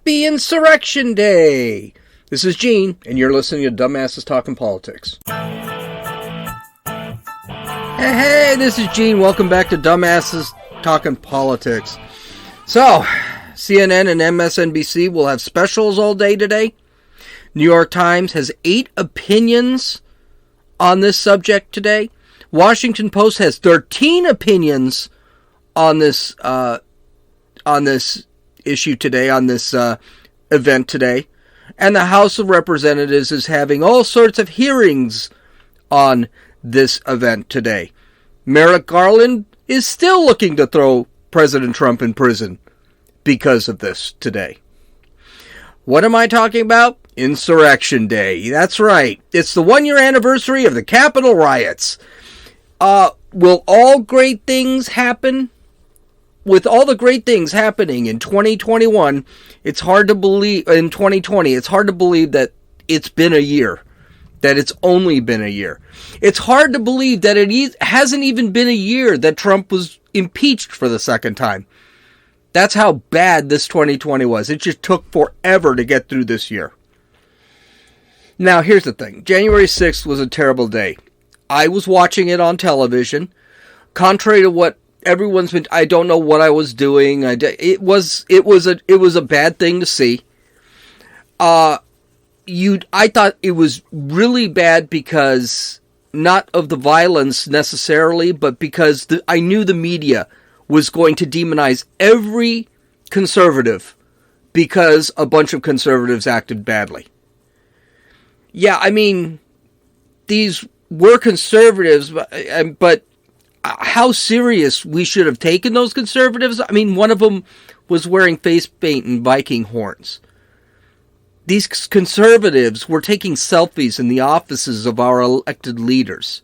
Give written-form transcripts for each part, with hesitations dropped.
Happy Insurrection Day! This is Gene, and you're listening to Dumbasses Talking Politics. Hey, this is Gene. Welcome back to Dumbasses Talking Politics. So, CNN and MSNBC will have specials all day today. New York Times has 8 opinions on this subject today. Washington Post has 13 opinions on this issue today, on this event today. And the House of Representatives is having all sorts of hearings on this event today. Merrick Garland is still looking to throw President Trump in prison because of this today. What am I talking about? Insurrection Day. That's right. It's the 1-year anniversary of the Capitol riots. Will all great things happen? With all the great things happening in 2021, it's hard to believe, in 2020, it's hard to believe that it's been a year. That it's only been a year. It's hard to believe that it hasn't even been a year that Trump was impeached for the second time. That's how bad this 2020 was. It just took forever to get through this year. Now, here's the thing. January 6th was a terrible day. I was watching it on television. Contrary to what everyone's been, I don't know what I was doing. It was a bad thing to see. I thought it was really bad because not of the violence necessarily, but because I knew the media was going to demonize every conservative because a bunch of conservatives acted badly. Yeah, I mean, these were conservatives, but how serious we should have taken those conservatives. I mean, one of them was wearing face paint and Viking horns. These conservatives were taking selfies in the offices of our elected leaders.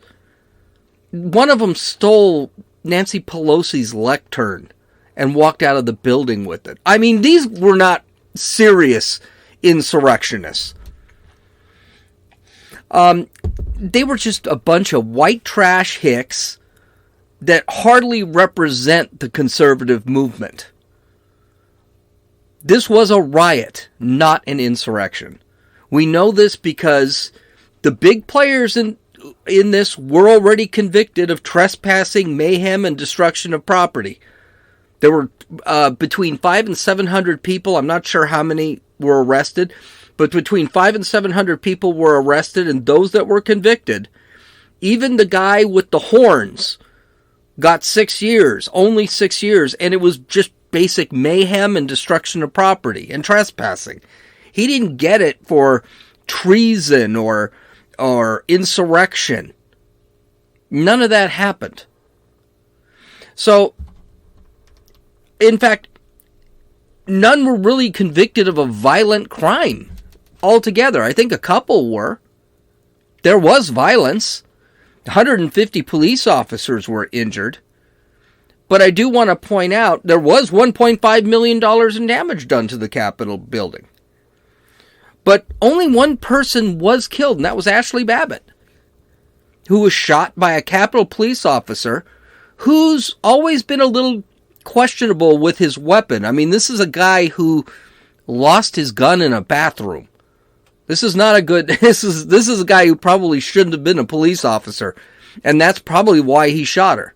One of them stole Nancy Pelosi's lectern and walked out of the building with it. I mean, these were not serious insurrectionists. They were just a bunch of white trash hicks that hardly represent the conservative movement. This was a riot, not an insurrection. We know this because the big players in this were already convicted of trespassing, mayhem, and destruction of property. There were between 500 and 700 people. I'm not sure how many were arrested, but between 500 and 700 people were arrested, and those that were convicted, even the guy with the horns, got 6 years, only 6 years, and it was just basic mayhem and destruction of property and trespassing. He didn't get it for treason or insurrection. None of that happened. So, in fact, none were really convicted of a violent crime altogether. I think a couple were. There was violence. 150 police officers were injured. But I do want to point out, there was $1.5 million in damage done to the Capitol building. But only one person was killed, and that was Ashley Babbitt, who was shot by a Capitol police officer who's always been a little questionable with his weapon. I mean, this is a guy who lost his gun in a bathroom. This is not a good... This is a guy who probably shouldn't have been a police officer, and that's probably why he shot her.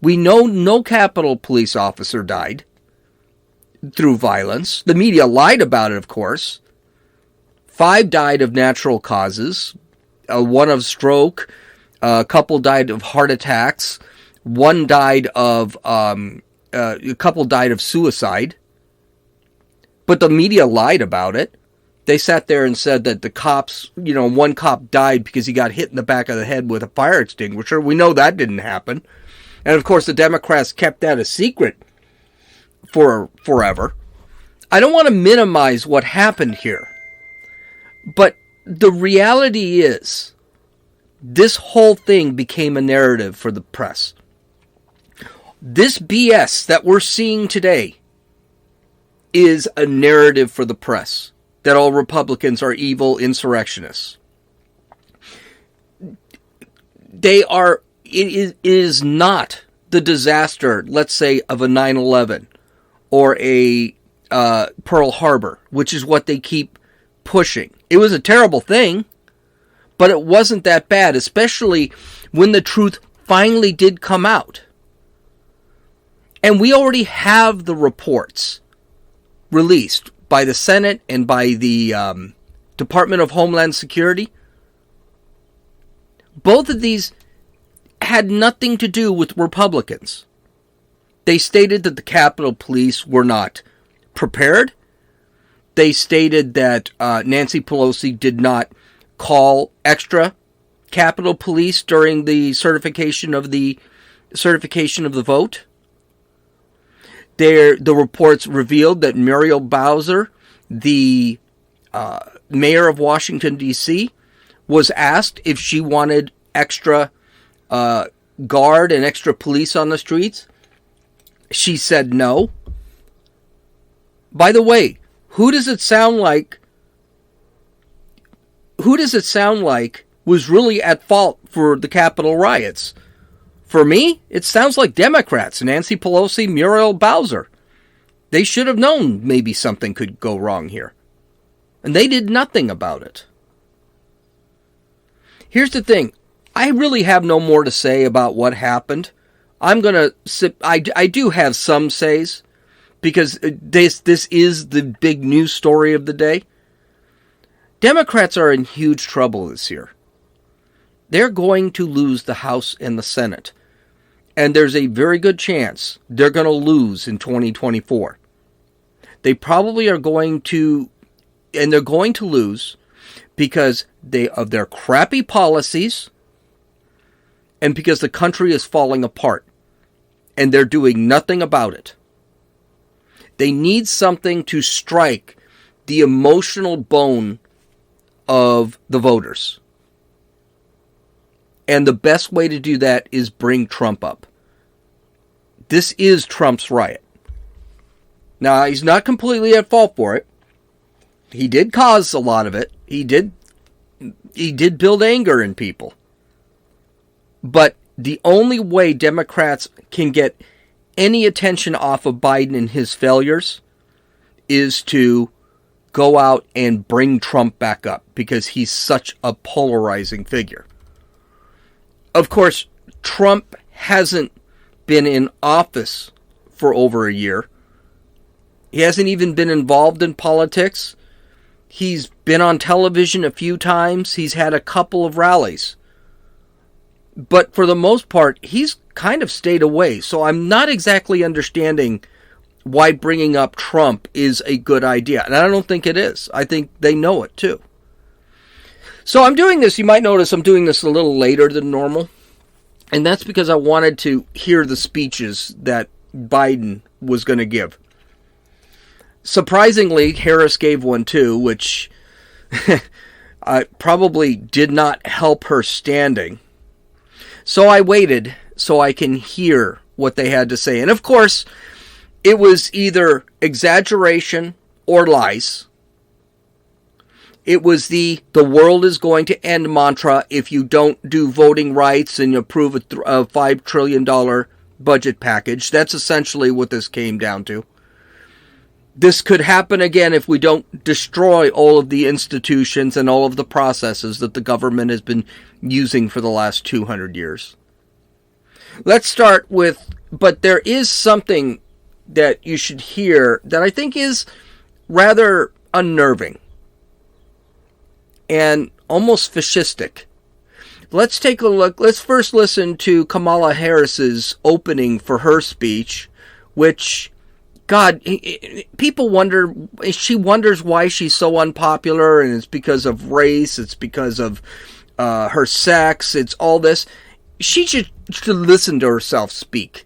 We know no Capitol police officer died through violence. The media lied about it, of course. 5 died of natural causes. 1 of stroke. A couple died of heart attacks. 1 died of... a couple died of suicide. But the media lied about it. They sat there and said that the cops, 1 cop died because he got hit in the back of the head with a fire extinguisher. We know that didn't happen. And of course, the Democrats kept that a secret for forever. I don't want to minimize what happened here. But the reality is, this whole thing became a narrative for the press. This BS that we're seeing today is a narrative for the press. That all Republicans are evil insurrectionists. It is not the disaster, let's say, of a 9/11 or a Pearl Harbor, which is what they keep pushing. It was a terrible thing, but it wasn't that bad, especially when the truth finally did come out. And we already have the reports released by the Senate and by the Department of Homeland Security. Both of these had nothing to do with Republicans. They stated that the Capitol Police were not prepared. They stated that Nancy Pelosi did not call extra Capitol Police during the certification of the vote. The reports revealed that Muriel Bowser, the mayor of Washington, D.C., was asked if she wanted extra guard and extra police on the streets. She said no. By the way, who does it sound like was really at fault for the Capitol riots? For me, it sounds like Democrats, Nancy Pelosi, Muriel Bowser. They should have known maybe something could go wrong here. And they did nothing about it. Here's the thing. I really have no more to say about what happened. I'm going to sit. I do have some says, because this is the big news story of the day. Democrats are in huge trouble this year. They're going to lose the House and the Senate. And there's a very good chance they're going to lose in 2024. They probably are going to, and they're going to lose because of their crappy policies and because the country is falling apart and they're doing nothing about it. They need something to strike the emotional bone of the voters. And the best way to do that is bring Trump up. This is Trump's riot. Now, he's not completely at fault for it. He did cause a lot of it. He did build anger in people. But the only way Democrats can get any attention off of Biden and his failures is to go out and bring Trump back up, because he's such a polarizing figure. Of course, Trump hasn't been in office for over a year. He hasn't even been involved in politics. He's been on television a few times. He's had a couple of rallies. But for the most part, he's kind of stayed away. So I'm not exactly understanding why bringing up Trump is a good idea. And I don't think it is. I think they know it too. So I'm doing this. You might notice I'm doing this a little later than normal. And that's because I wanted to hear the speeches that Biden was going to give. Surprisingly, Harris gave one too, which probably did not help her standing. So I waited so I can hear what they had to say. And of course, it was either exaggeration or lies. It was the world is going to end mantra if you don't do voting rights and approve a $5 trillion budget package. That's essentially what this came down to. This could happen again if we don't destroy all of the institutions and all of the processes that the government has been using for the last 200 years. Let's start with, but there is something that you should hear that I think is rather unnerving and almost fascistic. Let's take a look. Let's first listen to Kamala Harris's opening for her speech, which, God, people wonder, she wonders why she's so unpopular, and it's because of race, it's because of her sex, it's all this. She should listen to herself speak,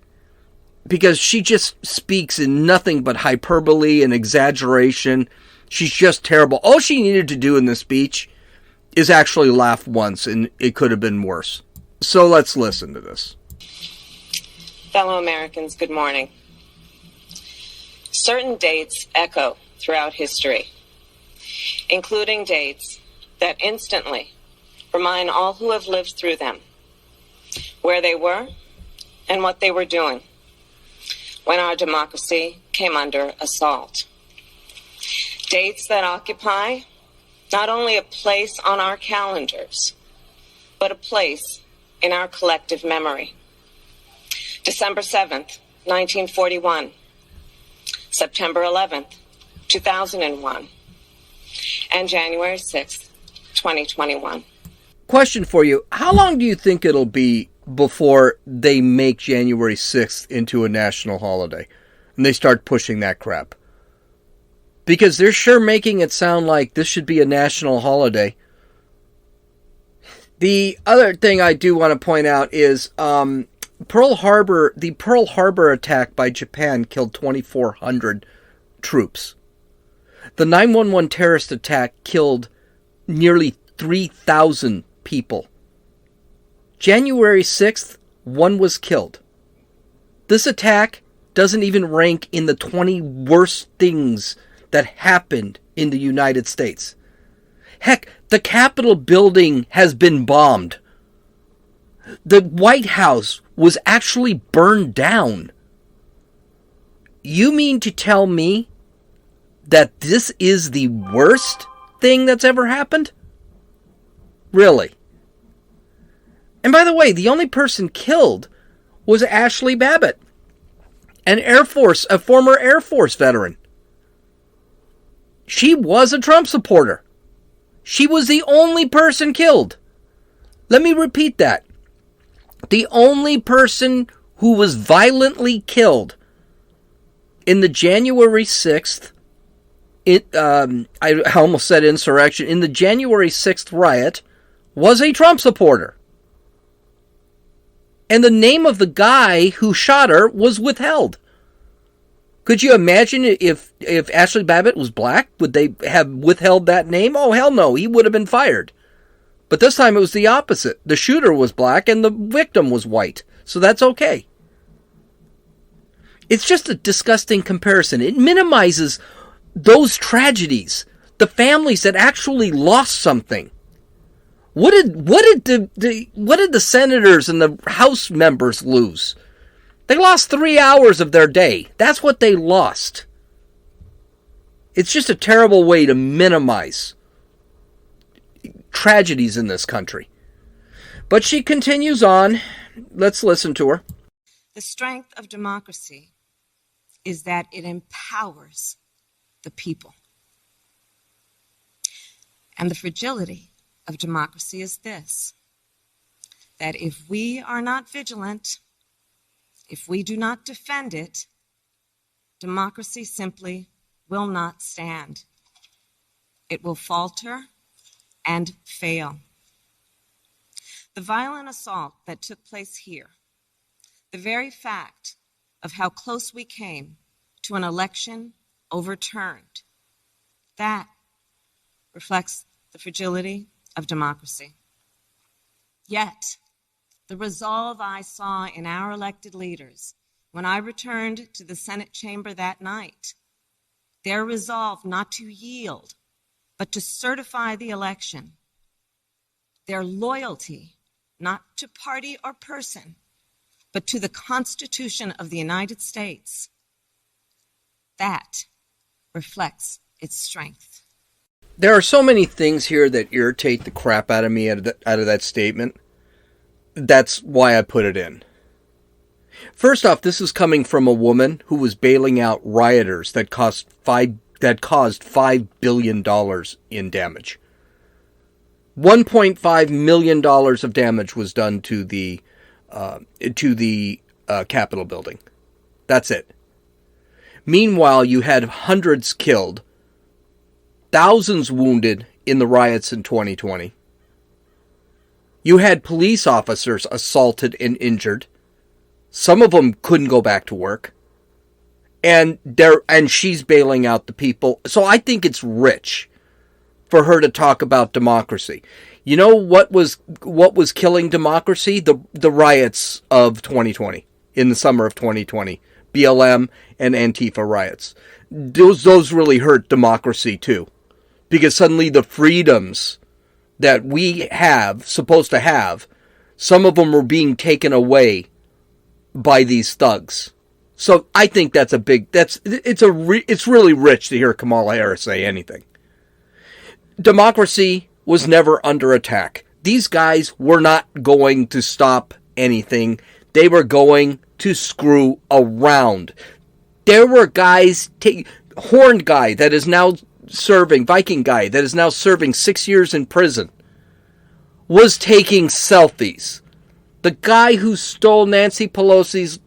because she just speaks in nothing but hyperbole and exaggeration. She's just terrible. All she needed to do in this speech is actually laugh once, and it could have been worse. So let's listen to this. Fellow Americans, good morning. Certain dates echo throughout history, including dates that instantly remind all who have lived through them where they were and what they were doing when our democracy came under assault. Dates that occupy not only a place on our calendars, but a place in our collective memory. December 7th, 1941. September 11th, 2001. And January 6th, 2021. Question for you. How long do you think it'll be before they make January 6th into a national holiday and they start pushing that crap? Because they're sure making it sound like this should be a national holiday. The other thing I do want to point out is the Pearl Harbor attack by Japan killed 2,400 troops. The 9/11 terrorist attack killed nearly 3,000 people. January 6th, one was killed. This attack doesn't even rank in the 20 worst things that happened in the United States. Heck, the Capitol building has been bombed. The White House was actually burned down. You mean to tell me that this is the worst thing that's ever happened? Really? And by the way, the only person killed was Ashley Babbitt, a former Air Force veteran. She was a Trump supporter. She was the only person killed. Let me repeat that. The only person who was violently killed in the January 6th, I almost said insurrection, in the January 6th riot was a Trump supporter. And the name of the guy who shot her was withheld. Could you imagine if Ashley Babbitt was black? Would they have withheld that name? Oh, hell no. He would have been fired. But this time it was the opposite. The shooter was black and the victim was white. So that's okay. It's just a disgusting comparison. It minimizes those tragedies. The families that actually lost something. What did the senators and the House members lose? They lost 3 hours of their day. That's what they lost. It's just a terrible way to minimize tragedies in this country. But she continues on. Let's listen to her. The strength of democracy is that it empowers the people. And the fragility of democracy is this, that if we are not vigilant, if we do not defend it, democracy simply will not stand. It will falter and fail. The violent assault that took place here, the very fact of how close we came to an election overturned, that reflects the fragility of democracy. Yet, the resolve I saw in our elected leaders when I returned to the Senate chamber that night, their resolve not to yield, but to certify the election, their loyalty not to party or person, but to the Constitution of the United States, that reflects its strength. There are so many things here that irritate the crap out of me out of that statement. That's why I put it in. First off, this is coming from a woman who was bailing out rioters that caused $5 billion in damage. $1.5 million of damage was done to the Capitol building. That's it. Meanwhile, you had hundreds killed, thousands wounded in the riots in 2020. You had police officers assaulted and injured. Some of them couldn't go back to work. And she's bailing out the people. So I think it's rich for her to talk about democracy. You know what was killing democracy? The riots of 2020, in the summer of 2020. BLM and Antifa riots. Those really hurt democracy too. Because suddenly the freedoms that we supposed to have, some of them were being taken away by these thugs. So I think it's really rich to hear Kamala Harris say anything. Democracy was never under attack. These guys were not going to stop anything. They were going to screw around. There were guys, Horn guy that is now serving, Viking guy that is now serving 6 years in prison, was taking selfies. The guy who stole Nancy Pelosi's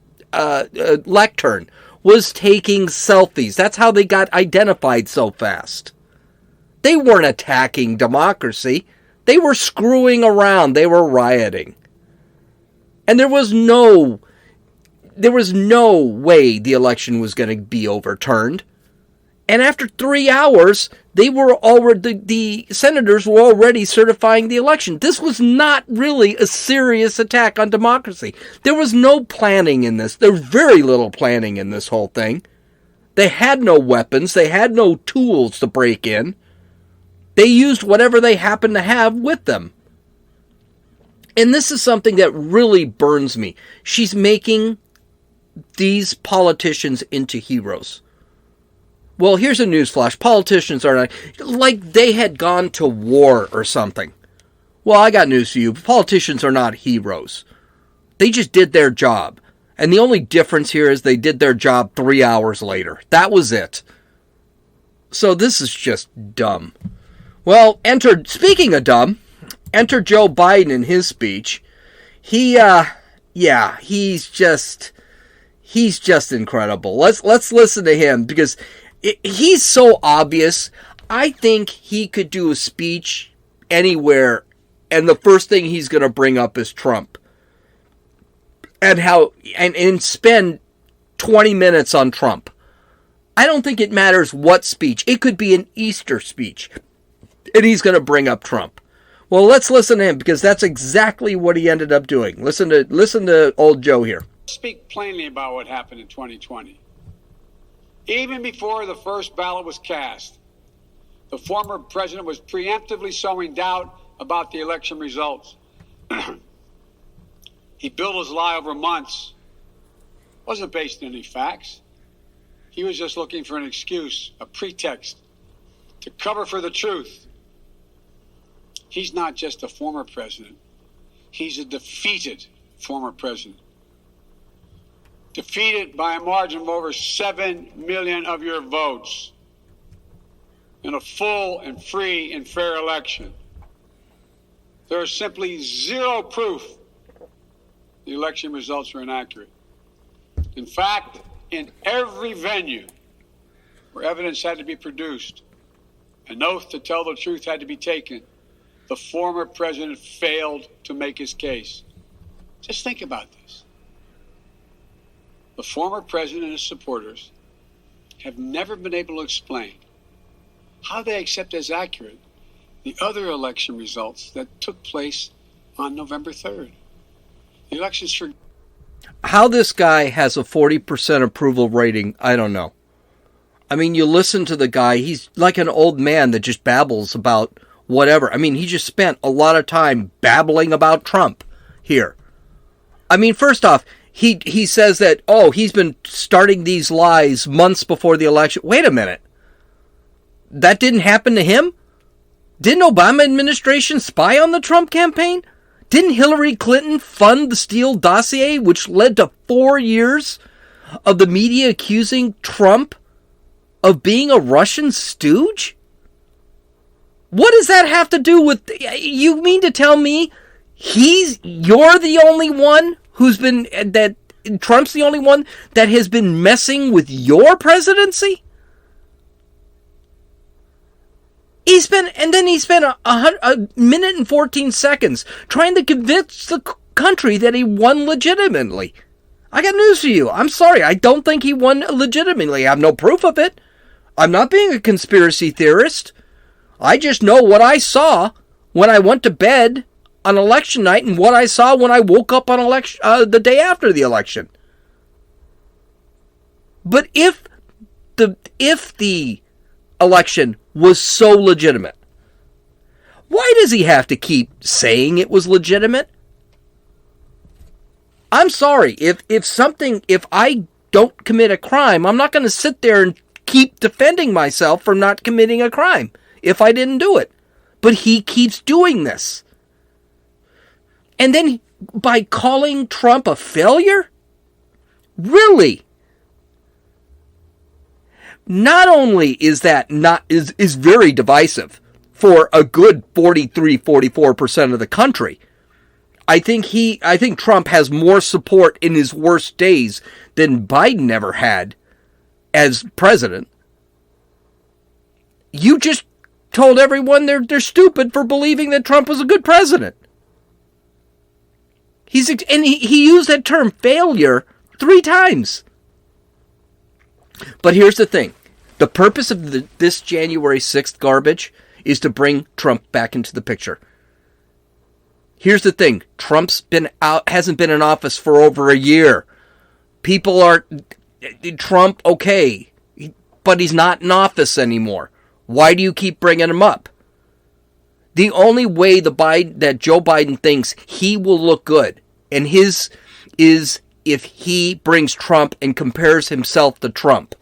lectern was taking selfies. That's how they got identified so fast. They weren't attacking democracy. They were screwing around. They were rioting. And there was no way the election was going to be overturned. And after 3 hours, the senators were already certifying the election. This was not really a serious attack on democracy. There was no planning in this. There was very little planning in this whole thing. They had no weapons. They had no tools to break in. They used whatever they happened to have with them. And this is something that really burns me. She's making these politicians into heroes. Well, here's a newsflash. Politicians are not, like they had gone to war or something. Well, I got news for you. Politicians are not heroes. They just did their job. And the only difference here is they did their job 3 hours later. That was it. So this is just dumb. Well, speaking of dumb, enter Joe Biden in his speech. He's just incredible. Let's listen to him because he's so obvious. I think he could do a speech anywhere, and the first thing he's going to bring up is Trump. And spend 20 minutes on Trump. I don't think it matters what speech. It could be an Easter speech. And he's going to bring up Trump. Well, let's listen to him because that's exactly what he ended up doing. Listen to old Joe here. Speak plainly about what happened in 2020. Even before the first ballot was cast, the former president was preemptively sowing doubt about the election results. He built his lie over months. It wasn't based on any facts. He was just looking for an excuse, a pretext, to cover for the truth. He's not just a former president. He's a defeated former president. Defeated by a margin of over 7 million of your votes in a full and free and fair election. There is simply zero proof the election results were inaccurate. In fact, in every venue where evidence had to be produced, an oath to tell the truth had to be taken, the former president failed to make his case. Just think about this. The former president and his supporters have never been able to explain how they accept as accurate the other election results that took place on November 3rd. The elections for... How this guy has a 40% approval rating, I don't know. I mean, you listen to the guy, he's like an old man that just babbles about whatever. I mean, he just spent a lot of time babbling about Trump here. I mean, first off, he says that, he's been starting these lies months before the election. Wait a minute. That didn't happen to him? Didn't Obama administration spy on the Trump campaign? Didn't Hillary Clinton fund the Steele dossier, which led to 4 years of the media accusing Trump of being a Russian stooge? What does that have to do with... You mean to tell me you're the only one that Trump's the only one that has been messing with your presidency? He spent a minute and 14 seconds trying to convince the country that he won legitimately. I got news for you. I'm sorry. I don't think he won legitimately. I have no proof of it. I'm not being a conspiracy theorist. I just know what I saw when I went to bed on election night and what I saw when I woke up on the day after the election. But if the election was so legitimate, why does he have to keep saying it was legitimate? I'm sorry, if I don't commit a crime, I'm not going to sit there and keep defending myself for not committing a crime if I didn't do it. But he keeps doing this. And then by calling Trump a failure? Really? Not only is that is very divisive for a good 43-44% of the country. I think Trump has more support in his worst days than Biden ever had as president. You just told everyone they're stupid for believing that Trump was a good president. He used that term failure 3 times. But here's the thing. The purpose of this January 6th garbage is to bring Trump back into the picture. Here's the thing. Hasn't been in office for over a year. People are, Trump, okay, but he's not in office anymore. Why do you keep bringing him up? The only way that Joe Biden thinks he will look good, and his is if he brings Trump and compares himself to Trump.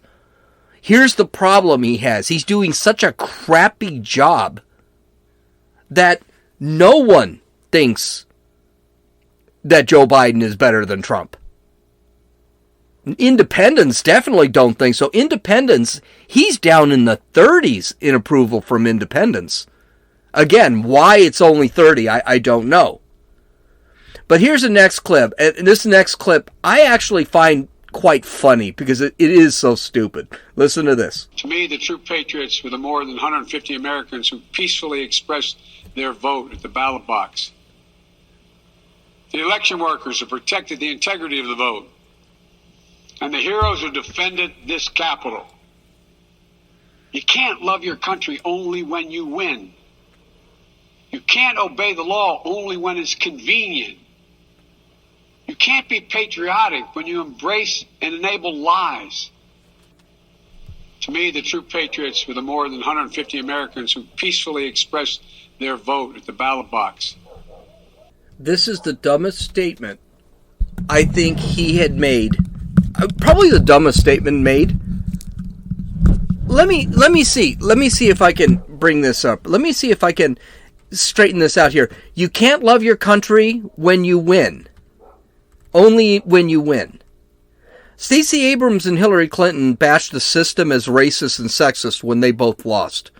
Here's the problem he has. He's doing such a crappy job that no one thinks that Joe Biden is better than Trump. Independents definitely don't think so. Independents, he's down in the 30s in approval from independents. Again, why it's only 30, I don't know. But here's the next clip. And this next clip I actually find quite funny because it is so stupid. Listen to this. To me, the true patriots were the more than 150 Americans who peacefully expressed their vote at the ballot box. The election workers who protected the integrity of the vote. And the heroes who defended this Capitol. You can't love your country only when you win. You can't obey the law only when it's convenient. You can't be patriotic when you embrace and enable lies. To me, the true patriots were the more than 150 Americans who peacefully expressed their vote at the ballot box. This is the dumbest statement I think he had made. Probably the dumbest statement made. Let me see if I can bring this up. Let me see if I can straighten this out here. You can't love your country when you win. Only when you win. Stacey Abrams and Hillary Clinton bashed the system as racist and sexist when they both lost.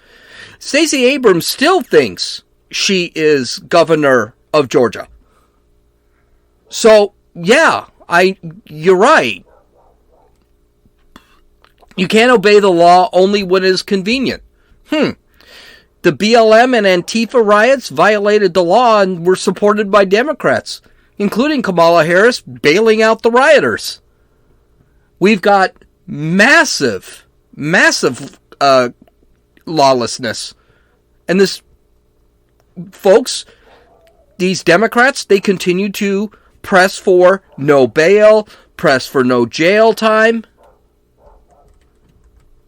Stacey Abrams still thinks she is governor of Georgia. So, yeah, you're right. You can't obey the law only when it is convenient. The BLM and Antifa riots violated the law and were supported by Democrats, including Kamala Harris bailing out the rioters. We've got massive lawlessness. And these Democrats, they continue to press for no bail, press for no jail time.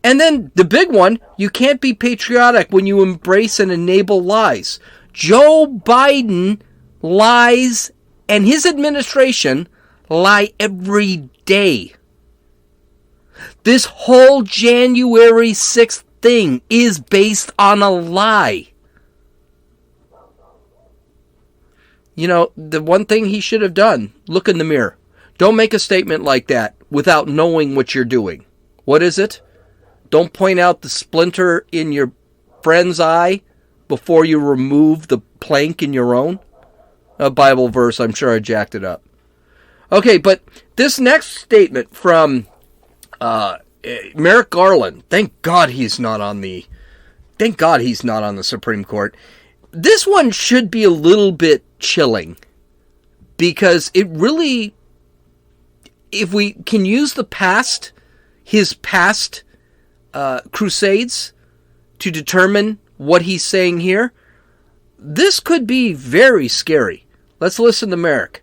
And then the big one, you can't be patriotic when you embrace and enable lies. Joe Biden lies, and his administration lie every day. This whole January 6th thing is based on a lie. You know, the one thing he should have done, look in the mirror. Don't make a statement like that without knowing what you're doing. What is it? Don't point out the splinter in your friend's eye before you remove the plank in your own. A Bible verse, I'm sure I jacked it up. Okay, but this next statement from Merrick Garland, thank God he's not on the Supreme Court. This one should be a little bit chilling because it really, if we can use his past crusades to determine what he's saying here, this could be very scary. Let's listen to Merrick.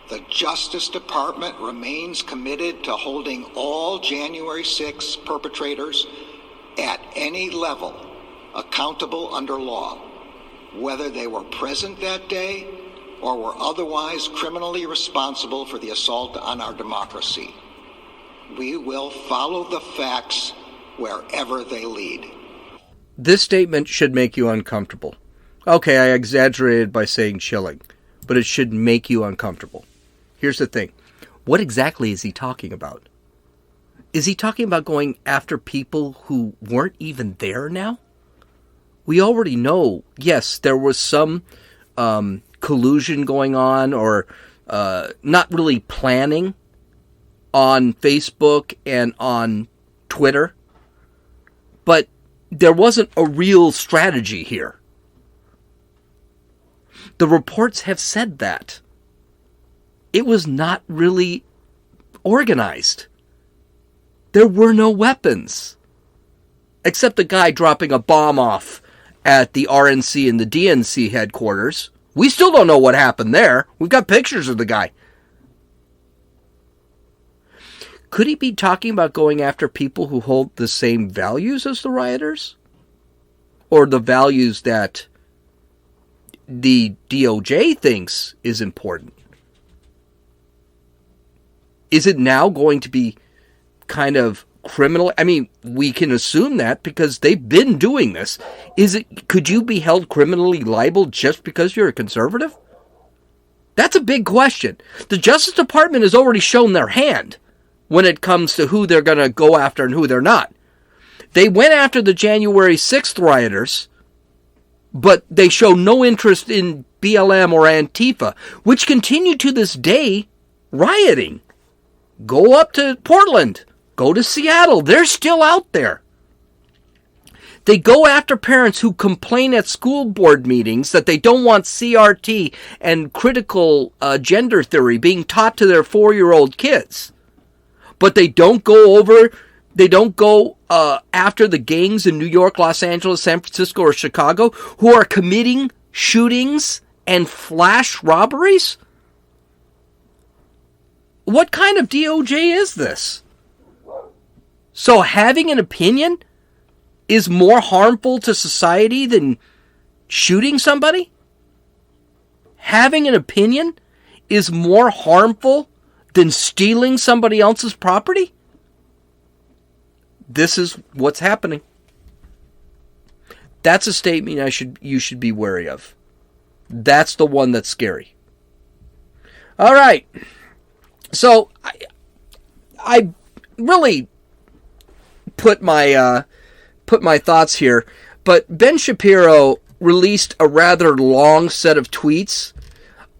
The Justice Department remains committed to holding all January 6 perpetrators at any level accountable under law, whether they were present that day or were otherwise criminally responsible for the assault on our democracy. We will follow the facts wherever they lead. This statement should make you uncomfortable. Okay, I exaggerated by saying chilling, but it should make you uncomfortable. Here's the thing. What exactly is he talking about? Is he talking about going after people who weren't even there now? We already know, yes, there was some collusion going on, or not really planning on Facebook and on Twitter, but there wasn't a real strategy here. The reports have said that. It was not really organized. There were no weapons. Except a guy dropping a bomb off at the RNC and the DNC headquarters. We still don't know what happened there. We've got pictures of the guy. Could he be talking about going after people who hold the same values as the rioters? Or the values that the DOJ thinks is important? Is it now going to be kind of criminal? I mean, we can assume that because they've been doing this. Could you be held criminally liable just because you're a conservative? That's a big question. The Justice Department has already shown their hand when it comes to who they're going to go after and who they're not. They went after the January 6th rioters, but they show no interest in BLM or Antifa, which continue to this day rioting. Go up to Portland. Go to Seattle. They're still out there. They go after parents who complain at school board meetings that they don't want CRT and critical gender theory being taught to their 4-year-old kids. But they don't go after the gangs in New York, Los Angeles, San Francisco, or Chicago who are committing shootings and flash robberies? What kind of DOJ is this? So having an opinion is more harmful to society than shooting somebody? Having an opinion is more harmful than stealing somebody else's property? This is what's happening. That's a statement you should be wary of. That's the one that's scary. All right. So I really put my thoughts here, but Ben Shapiro released a rather long set of tweets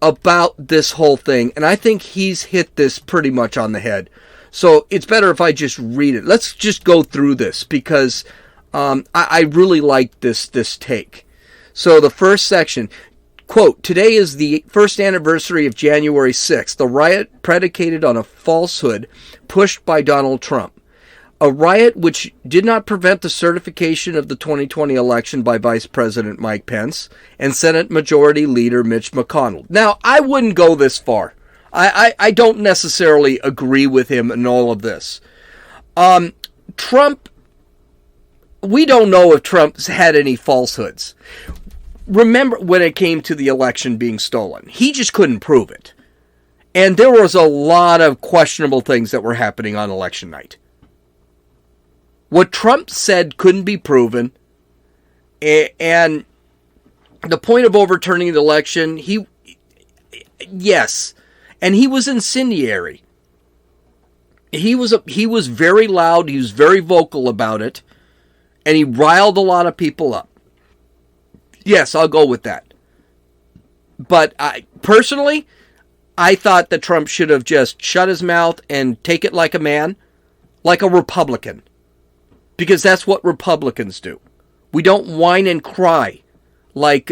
about this whole thing, and I think he's hit this pretty much on the head. So it's better if I just read it. Let's just go through this because I really like this take. So the first section, quote, "Today is the first anniversary of January 6th, the riot predicated on a falsehood pushed by Donald Trump. A riot which did not prevent the certification of the 2020 election by Vice President Mike Pence and Senate Majority Leader Mitch McConnell." Now, I wouldn't go this far. I don't necessarily agree with him in all of this. Trump, we don't know if Trump's had any falsehoods. Remember when it came to the election being stolen, he just couldn't prove it. And there was a lot of questionable things that were happening on election night. What Trump said couldn't be proven, and the point of overturning the election, yes, and he was incendiary. He was very loud, he was very vocal about it, and he riled a lot of people up. Yes, I'll go with that. But personally, I thought that Trump should have just shut his mouth and take it like a man, like a Republican. Because that's what Republicans do. We don't whine and cry like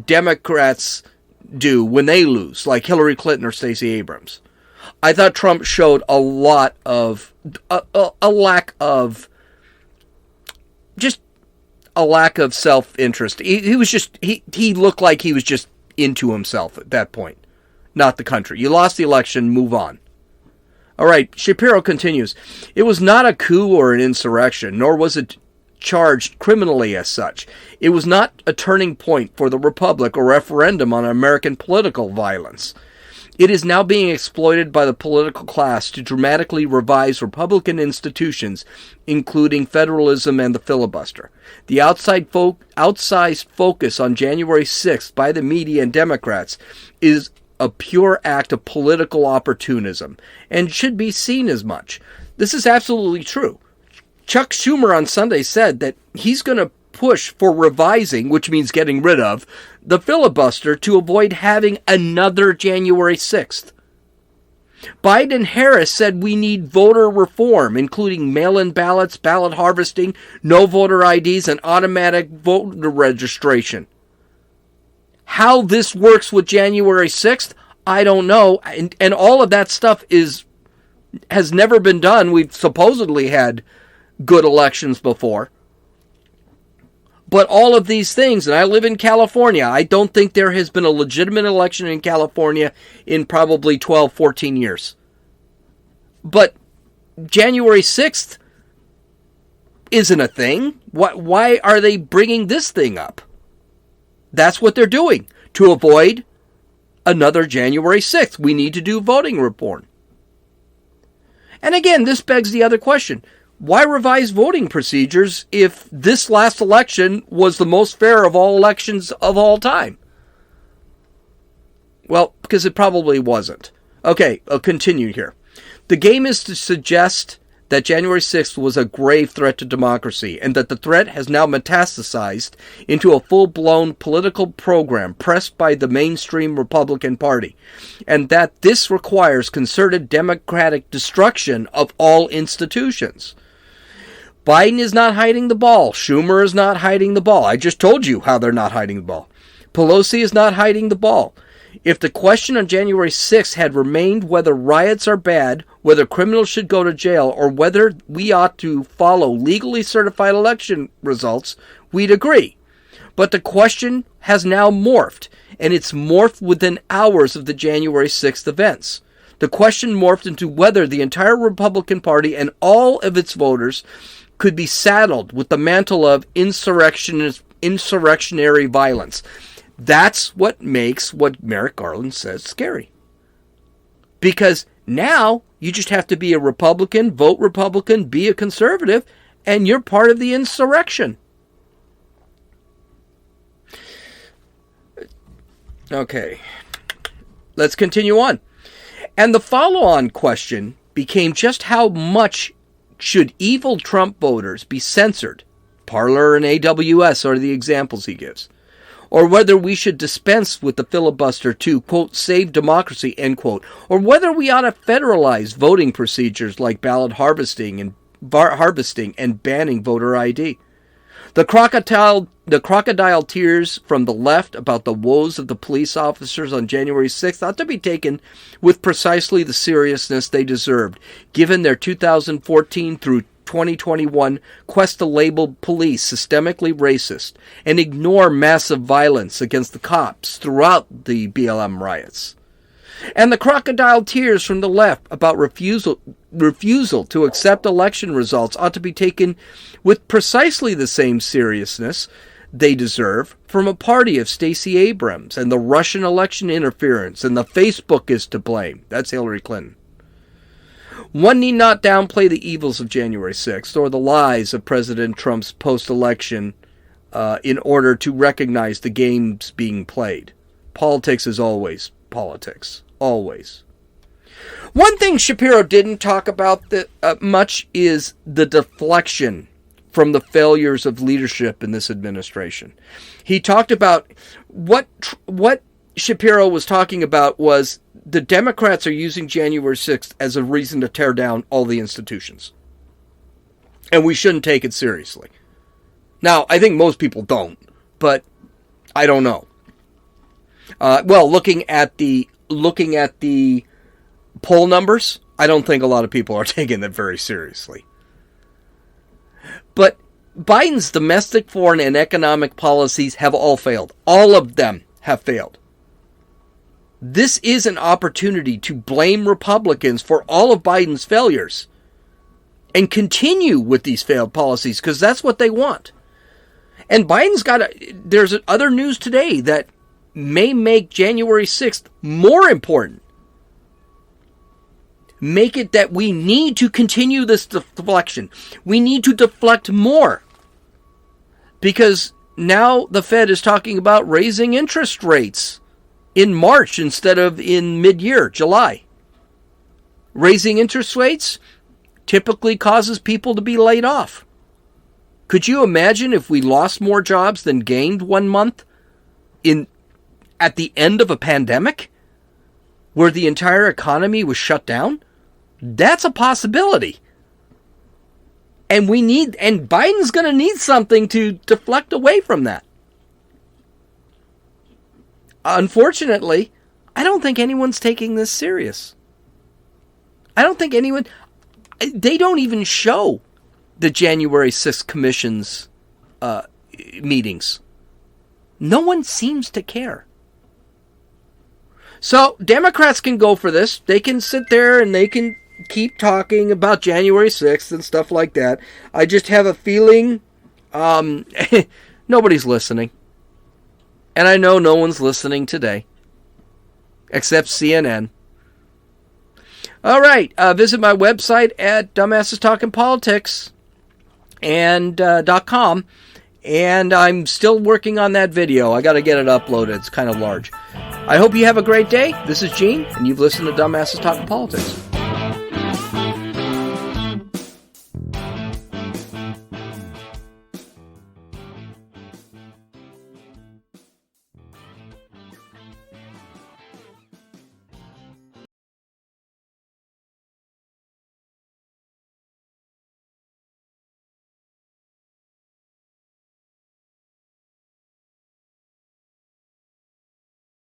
Democrats do when they lose, like Hillary Clinton or Stacey Abrams. I thought Trump showed a lot of a lack of self-interest. He looked like he was just into himself at that point, not the country. You lost the election, move on. All right, Shapiro continues, "It was not a coup or an insurrection, nor was it charged criminally as such. It was not a turning point for the republic or referendum on American political violence. It is now being exploited by the political class to dramatically revise Republican institutions, including federalism and the filibuster. The outsized focus on January 6th by the media and Democrats is a pure act of political opportunism and should be seen as much. This is absolutely true. Chuck Schumer on Sunday said that he's going to push for revising, which means getting rid of, the filibuster to avoid having another January 6th. Biden and Harris said we need voter reform, including mail-in ballots, ballot harvesting, no voter IDs, and automatic voter registration. How this works with January 6th, I don't know. And all of that stuff has never been done. We've supposedly had good elections before. But all of these things, and I live in California, I don't think there has been a legitimate election in California in probably 12, 14 years. But January 6th isn't a thing. Why are they bringing this thing up? That's what they're doing, to avoid another January 6th. We need to do voting reform. And again, this begs the other question. Why revise voting procedures if this last election was the most fair of all elections of all time? Well, because it probably wasn't. Okay, I'll continue here. The game is to suggest that January 6th was a grave threat to democracy and that the threat has now metastasized into a full-blown political program pressed by the mainstream Republican Party, and that this requires concerted democratic destruction of all institutions. Biden is not hiding the ball. Schumer is not hiding the ball. I just told you how they're not hiding the ball. Pelosi is not hiding the ball. If the question on January 6th had remained whether riots are bad, whether criminals should go to jail, or whether we ought to follow legally certified election results, we'd agree. But the question has now morphed, and it's morphed within hours of the January 6th events. The question morphed into whether the entire Republican Party and all of its voters could be saddled with the mantle of insurrectionary violence. That's what makes what Merrick Garland says scary. Because now you just have to be a Republican, vote Republican, be a conservative, and you're part of the insurrection. Okay, let's continue on. And the follow-on question became just how much should evil Trump voters be censored? Parler and AWS are the examples he gives. Or whether we should dispense with the filibuster to, quote, save democracy, end quote. Or whether we ought to federalize voting procedures like ballot harvesting and banning voter ID. The crocodile tears from the left about the woes of the police officers on January 6th ought to be taken with precisely the seriousness they deserved, given their 2014 through 2021 quest to label police systemically racist and ignore massive violence against the cops throughout the BLM riots. And the crocodile tears from the left about refusal to accept election results ought to be taken with precisely the same seriousness they deserve from a party of Stacey Abrams and the Russian election interference and the Facebook is to blame. That's Hillary Clinton. One need not downplay the evils of January 6th or the lies of President Trump's post-election in order to recognize the games being played. Politics is always politics. Always. One thing Shapiro didn't talk about much is the deflection from the failures of leadership in this administration. He talked about what Shapiro was talking about was the Democrats are using January 6th as a reason to tear down all the institutions. And we shouldn't take it seriously. Now, I think most people don't, but I don't know. Looking at the poll numbers, I don't think a lot of people are taking that very seriously. But Biden's domestic, foreign, and economic policies have all failed. All of them have failed. This is an opportunity to blame Republicans for all of Biden's failures and continue with these failed policies because that's what they want. And Biden's there's other news today that may make January 6th more important make it that we need to continue this deflection. We need to deflect more. Because now the Fed is talking about raising interest rates in March instead of in mid-year, July. Raising interest rates typically causes people to be laid off. Could you imagine if we lost more jobs than gained 1 month at the end of a pandemic where the entire economy was shut down? That's a possibility. And Biden's going to need something to deflect away from that. Unfortunately, I don't think anyone's taking this serious. They don't even show the January 6th Commission's meetings. No one seems to care. So Democrats can go for this. They can sit there and they can keep talking about January 6th and stuff like that. I just have a feeling nobody's listening. And I know no one's listening today. Except CNN. All right. Visit my website at dumbassestalkingpolitics.com. And I'm still working on that video. I got to get it uploaded. It's kind of large. I hope you have a great day. This is Gene, and you've listened to Dumbasses Talking Politics.